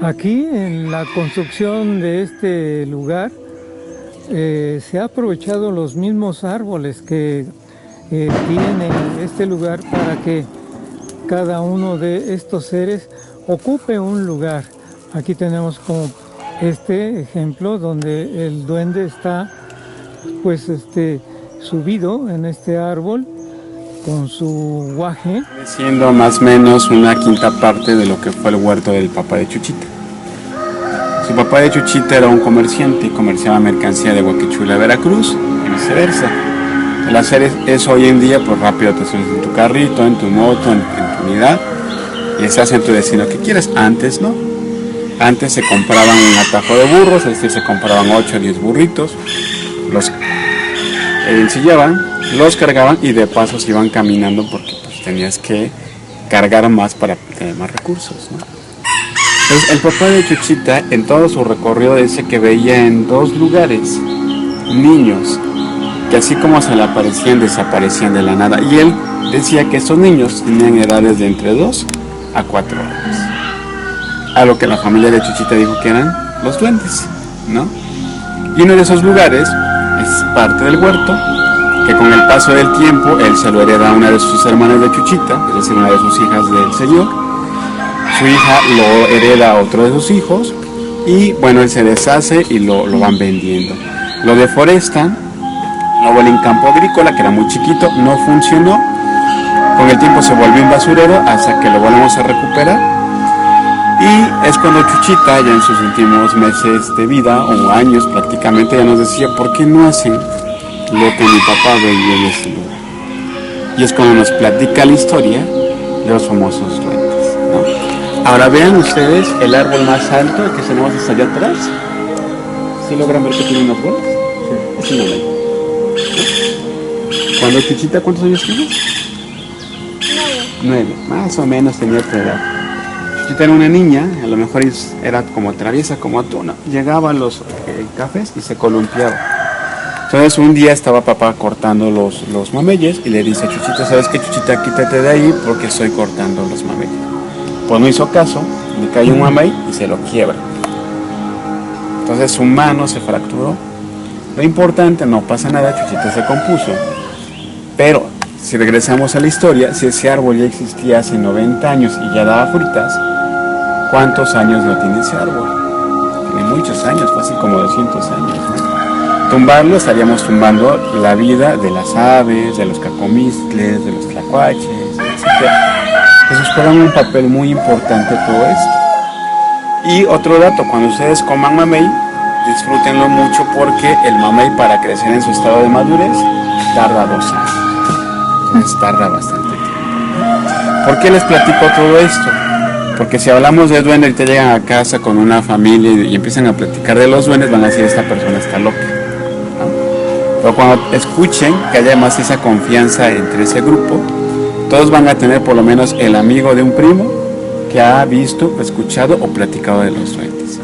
Aquí en la construcción de este lugar se ha aprovechado los mismos árboles que tiene este lugar para que cada uno de estos seres ocupe un lugar. Aquí tenemos como este ejemplo donde el duende está pues subido en este árbol con su guaje. Siendo más o menos una quinta parte de lo que fue el huerto del papá de Chuchita. Su papá de Chuchita era un comerciante y comerciaba mercancía de Huaquichula a Veracruz y viceversa. El hacer eso hoy en día, pues rápido te subes en tu carrito, en tu moto, en tu unidad y estás en tu destino que quieres. Antes no. Antes se compraban un atajo de burros, es decir, se compraban 8 o 10 burritos, los ensillaban, los cargaban y de paso se iban caminando porque pues, tenías que cargar más para tener más recursos, ¿no? Entonces el papá de Chuchita en todo su recorrido dice que veía en 2 lugares niños que así como se le aparecían, desaparecían de la nada. Y él decía que esos niños tenían edades de entre 2 a 4 años. A lo que la familia de Chuchita dijo que eran los duendes, ¿no? Y uno de esos lugares es parte del huerto, que con el paso del tiempo él se lo hereda a una de sus hermanas de Chuchita, es decir, una de sus hijas del señor. Su hija lo hereda a otro de sus hijos y bueno, él se deshace y lo van vendiendo. Lo deforestan, lo vuelven campo agrícola, que era muy chiquito, no funcionó. Con el tiempo se volvió un basurero hasta que lo volvemos a recuperar. Y es cuando Chuchita, ya en sus últimos meses de vida, o años prácticamente, ya nos decía, ¿por qué no hacen lo que mi papá veía en ese lugar? Y es cuando nos platica la historia de los famosos duendes, ¿no? Ahora vean ustedes el árbol más alto que tenemos hasta allá atrás. ¿Sí logran ver que tiene unos bolas? Sí. Es un árbol. Cuando Chuchita, ¿cuántos años tienes? 9. Más o menos tenía tu edad. Chuchita era una niña, a lo mejor era como traviesa, como tú, ¿no? Llegaba a los cafés y se columpiaba. Entonces un día estaba papá cortando los mameyes y le dice a Chuchita, ¿sabes qué, Chuchita? Quítate de ahí porque estoy cortando los mameyes. Pues no hizo caso, le cae un mamey y se lo quiebra. Entonces su mano se fracturó. Lo importante, no pasa nada, Chuchita se compuso. Pero si regresamos a la historia, si ese árbol ya existía hace 90 años y ya daba frutas, ¿cuántos años no tiene ese árbol? Tiene muchos años, casi como 200 años, ¿no? Tumbarlo, estaríamos tumbando la vida de las aves, de los cacomistles, de los tlacuaches, etc. Entonces juegan un papel muy importante todo esto. Y otro dato, cuando ustedes coman mamey, disfrútenlo mucho porque el mamey para crecer en su estado de madurez tarda 2 años. Entonces tarda bastante tiempo. ¿Por qué les platico todo esto? Porque si hablamos de duendes y te llegan a casa con una familia y empiezan a platicar de los duendes, van a decir, esta persona está loca, ¿no? Pero cuando escuchen que haya más esa confianza entre ese grupo, todos van a tener por lo menos el amigo de un primo que ha visto, escuchado o platicado de los duendes.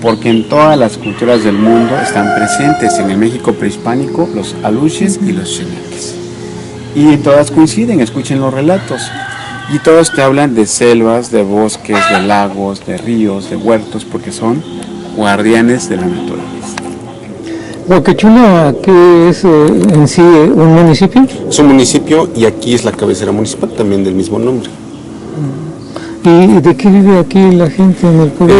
Porque en todas las culturas del mundo están presentes en el México prehispánico los aluches y los chineques. Y todas coinciden, escuchen los relatos. Y todos te hablan de selvas, de bosques, de lagos, de ríos, de huertos, porque son guardianes de la naturaleza. Huaquichula, ¿qué es en sí un municipio? Es un municipio y aquí es la cabecera municipal también del mismo nombre. ¿Y de qué vive aquí la gente en el pueblo?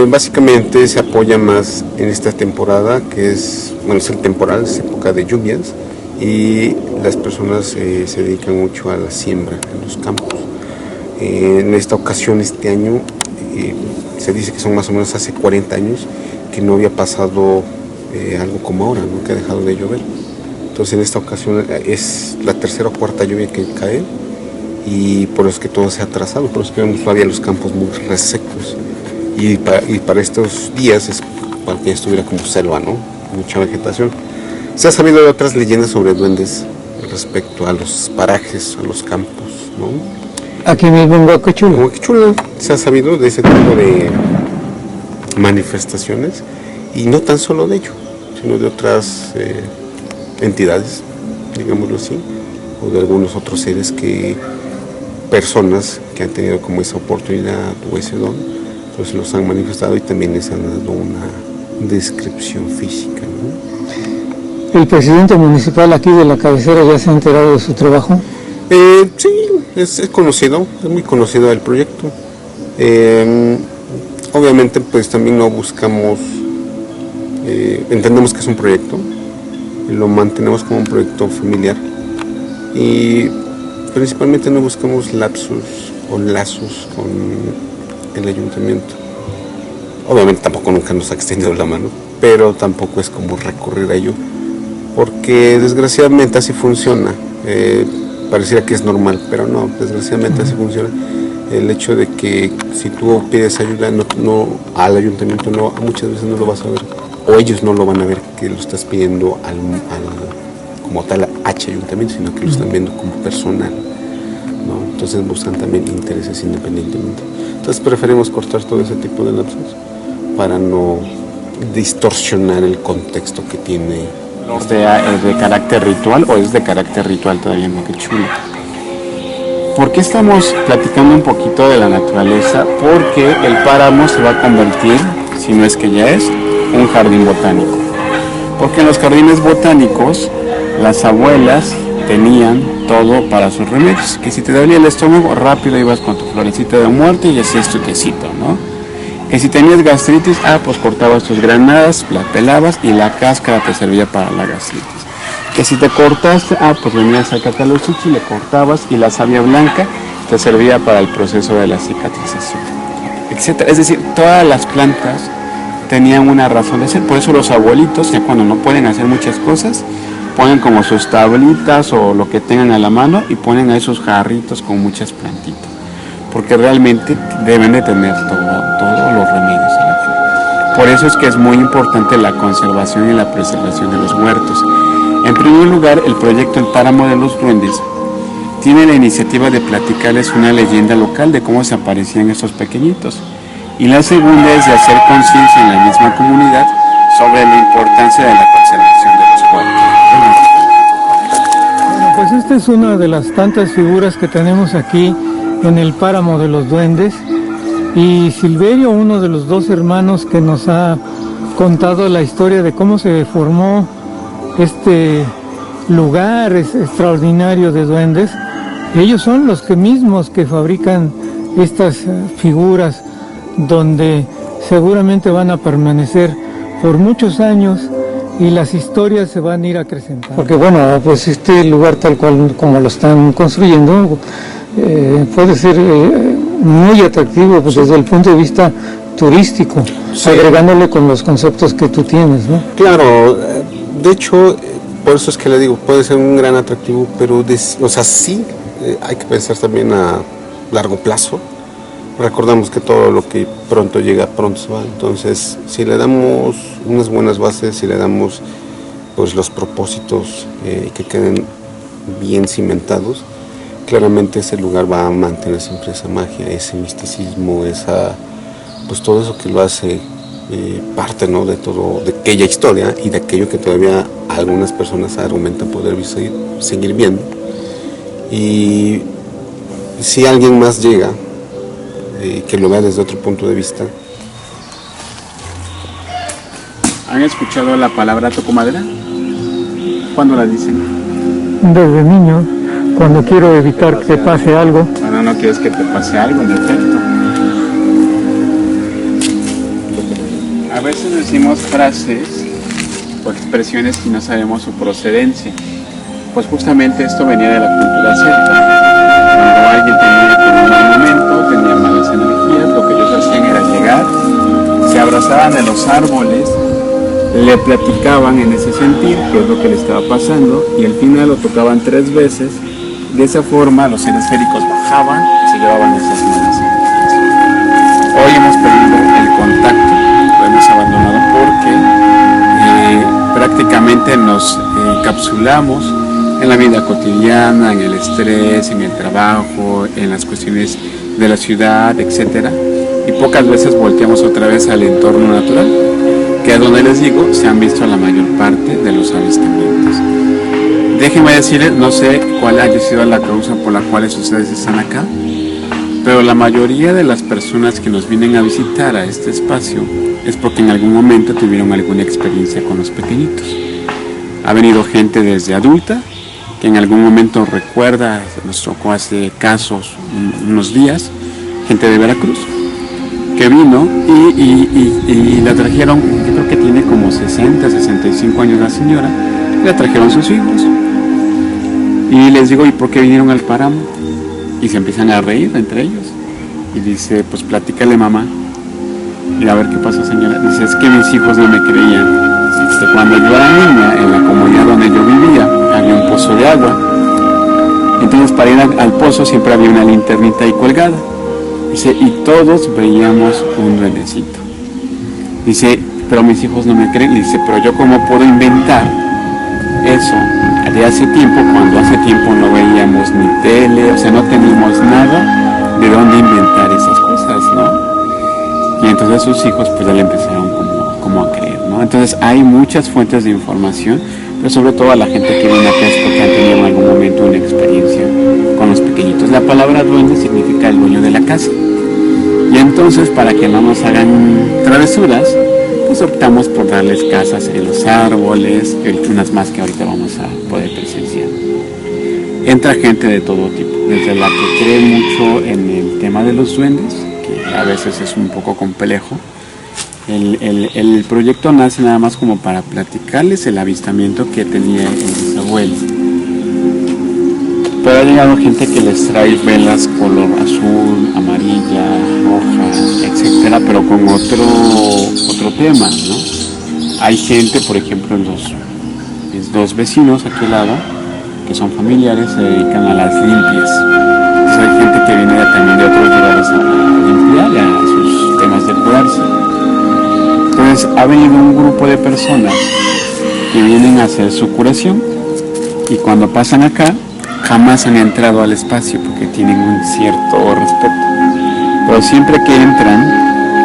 Básicamente se apoya más en esta temporada, que es, bueno, es el temporal, es época de lluvias, y las personas se dedican mucho a la siembra en los campos. En esta ocasión, este año, se dice que son más o menos hace 40 años que no había pasado algo como ahora, ¿no? Que ha dejado de llover. Entonces en esta ocasión es la tercera o cuarta lluvia que cae y por eso es que todo se ha atrasado, por eso es que vemos todavía los campos muy resecos. Y para estos días es para que estuviera como selva, ¿no? Mucha vegetación. Se ha sabido de otras leyendas sobre duendes respecto a los parajes, a los campos, ¿no? Aquí mismo en Huaquichula. En Huaquichula se ha sabido de ese tipo de manifestaciones y no tan solo de ello, sino de otras entidades, digámoslo así, o de algunos otros seres personas que han tenido como esa oportunidad o ese don pues los han manifestado y también les han dado una descripción física, ¿no? ¿El presidente municipal aquí de la cabecera ya se ha enterado de su trabajo? Sí, es conocido, es muy conocido el proyecto. Obviamente pues también no buscamos, entendemos que es un proyecto, lo mantenemos como un proyecto familiar y principalmente no buscamos lapsus o lazos con el ayuntamiento. Obviamente tampoco nunca nos ha extendido la mano, pero tampoco es como recurrir a ello, porque desgraciadamente así funciona. Pareciera que es normal, pero no, desgraciadamente así funciona. El hecho de que si tú pides ayuda no al ayuntamiento, no, muchas veces no lo vas a ver, o ellos no lo van a ver que lo estás pidiendo como tal ayuntamiento, sino que lo están viendo como personal, ¿no? Entonces buscan también intereses independientemente. Entonces preferimos cortar todo ese tipo de lapsos para no distorsionar el contexto que tiene. ¿Es de carácter ritual o es de carácter ritual todavía en Huaquechula? ¿Por qué estamos platicando un poquito de la naturaleza? Porque el páramo se va a convertir, si no es que ya es, un jardín botánico. Porque en los jardines botánicos las abuelas tenían todo para sus remedios. Que si te dolía el estómago, rápido ibas con tu florecita de muerte y hacías tu tecito, ¿no? Que si tenías gastritis, pues cortabas tus granadas, las pelabas y la cáscara te servía para la gastritis. Que si te cortaste, pues venías al cacalochichi, le cortabas y la savia blanca te servía para el proceso de la cicatrización, etc. Es decir, todas las plantas tenían una razón de ser. Por eso los abuelitos, ya cuando no pueden hacer muchas cosas, ponen como sus tablitas o lo que tengan a la mano y ponen a esos jarritos con muchas plantitas. Porque realmente deben de tener todos los remedios en la vida. Por eso es que es muy importante la conservación y la preservación de los huertos. En primer lugar, el proyecto El Páramo de los Duendes tiene la iniciativa de platicarles una leyenda local de cómo se aparecían estos pequeñitos. Y la segunda es de hacer conciencia en la misma comunidad sobre la importancia de la conservación de los huertos. Bueno, pues esta es una de las tantas figuras que tenemos aquí en el Páramo de los Duendes, y Silverio, uno de los dos hermanos que nos ha contado la historia de cómo se formó este lugar extraordinario de duendes, ellos son los mismos que fabrican estas figuras donde seguramente van a permanecer por muchos años y las historias se van a ir acrecentando. Porque bueno, pues este lugar tal cual como lo están construyendo puede ser muy atractivo pues, desde el punto de vista turístico, sí, agregándole con los conceptos que tú tienes, ¿no? Claro, de hecho, por eso es que le digo, puede ser un gran atractivo, pero sí hay que pensar también a largo plazo. Recordamos que todo lo que pronto llega, pronto se va. Entonces, si le damos unas buenas bases, si le damos pues los propósitos que queden bien cimentados, claramente ese lugar va a mantener siempre esa magia, ese misticismo, pues todo eso que lo hace parte, ¿no? de aquella historia y de aquello que todavía algunas personas argumentan poder seguir viendo. Y si alguien más llega, que lo vea desde otro punto de vista. ¿Han escuchado la palabra tocomadera? ¿Cuándo la dicen? Desde niño, cuando quiero evitar que pase algo. Cuando no quieres que te pase algo, en efecto. A veces decimos frases o expresiones que no sabemos su procedencia. Pues justamente esto venía de la cultura celta. Cuando alguien tenía un momento, tenía malas energías, lo que ellos hacían era llegar, se abrazaban de los árboles, le platicaban en ese sentido qué es lo que le estaba pasando y al final lo tocaban 3 veces. De esa forma los seres féricos bajaban y se llevaban esas malas energías. Hoy hemos perdido el contacto, lo hemos abandonado porque prácticamente nos encapsulamos en la vida cotidiana, en el estrés, en el trabajo, en las cuestiones de la ciudad, etcétera, y pocas veces volteamos otra vez al entorno natural, que es donde les digo, se han visto la mayor parte de los avistamientos. Déjenme decirles, no sé cuál haya sido la causa por la cual ustedes están acá, Pero la mayoría de las personas que nos vienen a visitar a este espacio es porque en algún momento tuvieron alguna experiencia con los pequeñitos. Ha venido gente desde adulta, que en algún momento recuerda, nos tocó hace casos unos días, gente de Veracruz, que vino y la trajeron, yo creo que tiene como 60, 65 años la señora, y la trajeron sus hijos. Y les digo, ¿y por qué vinieron al páramo? Y se empiezan a reír entre ellos. Y dice, pues platícale mamá. Y a ver qué pasa señora. Dice, es que mis hijos no me creían. Dice, cuando yo era niña, en la comunidad donde yo vivía, había un pozo de agua. Entonces para ir al pozo siempre había una linternita ahí colgada. Dice, y todos veíamos un duendecito. Dice, pero mis hijos no me creen. Dice, pero yo cómo puedo inventar eso de hace tiempo, cuando hace tiempo no veíamos ni tele, o sea, no teníamos nada de dónde inventar esas cosas, ¿no? Y entonces sus hijos pues ya le empezaron como a creer, ¿no? Entonces hay muchas fuentes de información, pero sobre todo a la gente que viene acá es porque han tenido en algún momento una experiencia con los pequeñitos. La palabra duende significa el dueño de la casa. Y entonces, para que no nos hagan travesuras, pues optamos por darles casas en los árboles, unas más que ahorita vamos a poder presenciar. Entra gente de todo tipo, desde la que cree mucho en el tema de los duendes, que a veces es un poco complejo. El proyecto nace nada más como para platicarles el avistamiento que tenía el bisabuelo. Pero ha llegado gente que les trae velas color azul, amarilla, roja, etcétera, pero con otro tema, ¿no? Hay gente, por ejemplo, mis dos vecinos aquí al lado, que son familiares, se dedican a las limpias. Entonces hay gente que viene también de otros lugares a limpiar, a sus temas de curarse. Entonces ha venido un grupo de personas que vienen a hacer su curación y cuando pasan acá, jamás han entrado al espacio porque tienen un cierto respeto. Pero siempre que entran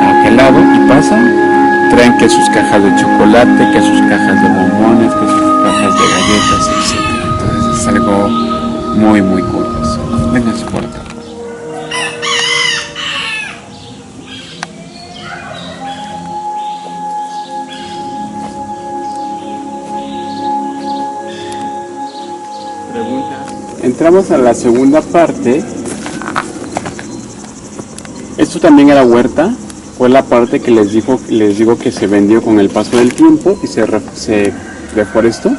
a aquel lado y pasan, traen que sus cajas de chocolate, que sus cajas de bombones, que sus cajas de galletas, etc. Entonces es algo muy, muy curioso. Venga, por acá. Entramos a la segunda parte. Esto también era huerta, fue la parte que les digo que se vendió con el paso del tiempo y se reforestó.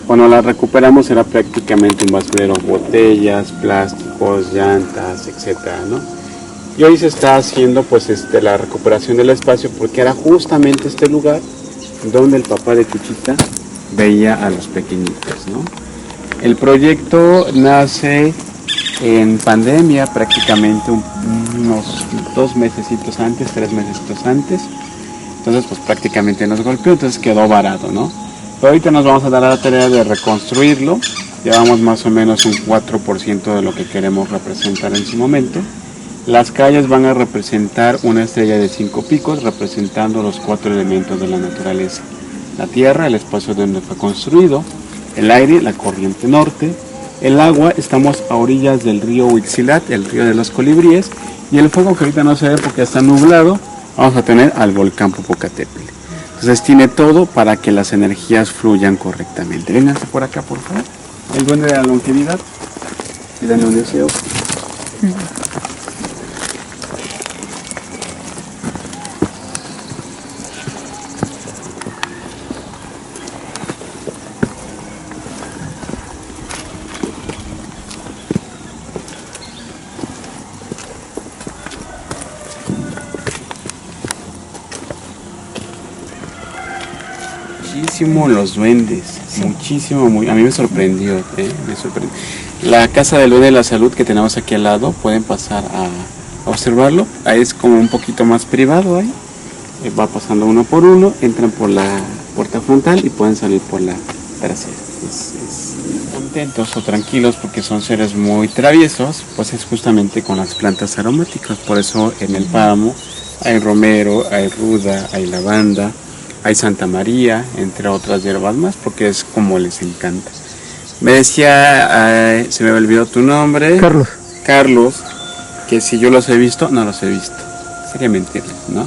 Cuando la recuperamos era prácticamente un basurero, botellas, plásticos, llantas, etcétera, ¿no? Y hoy se está haciendo pues la recuperación del espacio porque era justamente este lugar donde el papá de Chuchita veía a los pequeñitos, ¿no? El proyecto nace en pandemia, prácticamente unos 2 mesecitos antes, 3 mesecitos antes. Entonces, pues prácticamente nos golpeó, entonces quedó varado, ¿no? Pero ahorita nos vamos a dar a la tarea de reconstruirlo. Llevamos más o menos un 4% de lo que queremos representar en su momento. Las calles van a representar una estrella de 5 picos, representando los 4 elementos de la naturaleza. La tierra, el espacio donde fue construido, el aire, la corriente norte, el agua, estamos a orillas del río Huitzilac, el río de los colibríes, y el fuego que ahorita no se ve porque está nublado, vamos a tener al volcán Popocatépetl. Entonces tiene todo para que las energías fluyan correctamente. Vénganse por acá, por favor. El duende de la longevidad. Y dame un deseo. Muchísimo los duendes, sí. Muchísimo, a mí me sorprendió, me sorprendió. La casa del duende de la salud que tenemos aquí al lado, pueden pasar a observarlo, ahí es como un poquito más privado ahí, va pasando uno por uno, entran por la puerta frontal y pueden salir por la trasera. Contentos o tranquilos porque son seres muy traviesos, pues es justamente con las plantas aromáticas, por eso en el páramo hay romero, hay ruda, hay lavanda, hay Santa María, entre otras hierbas más, porque es como les encanta. Me decía, se me olvidó tu nombre. Carlos. Carlos, que si yo los he visto, no los he visto. Sería mentirles, ¿no?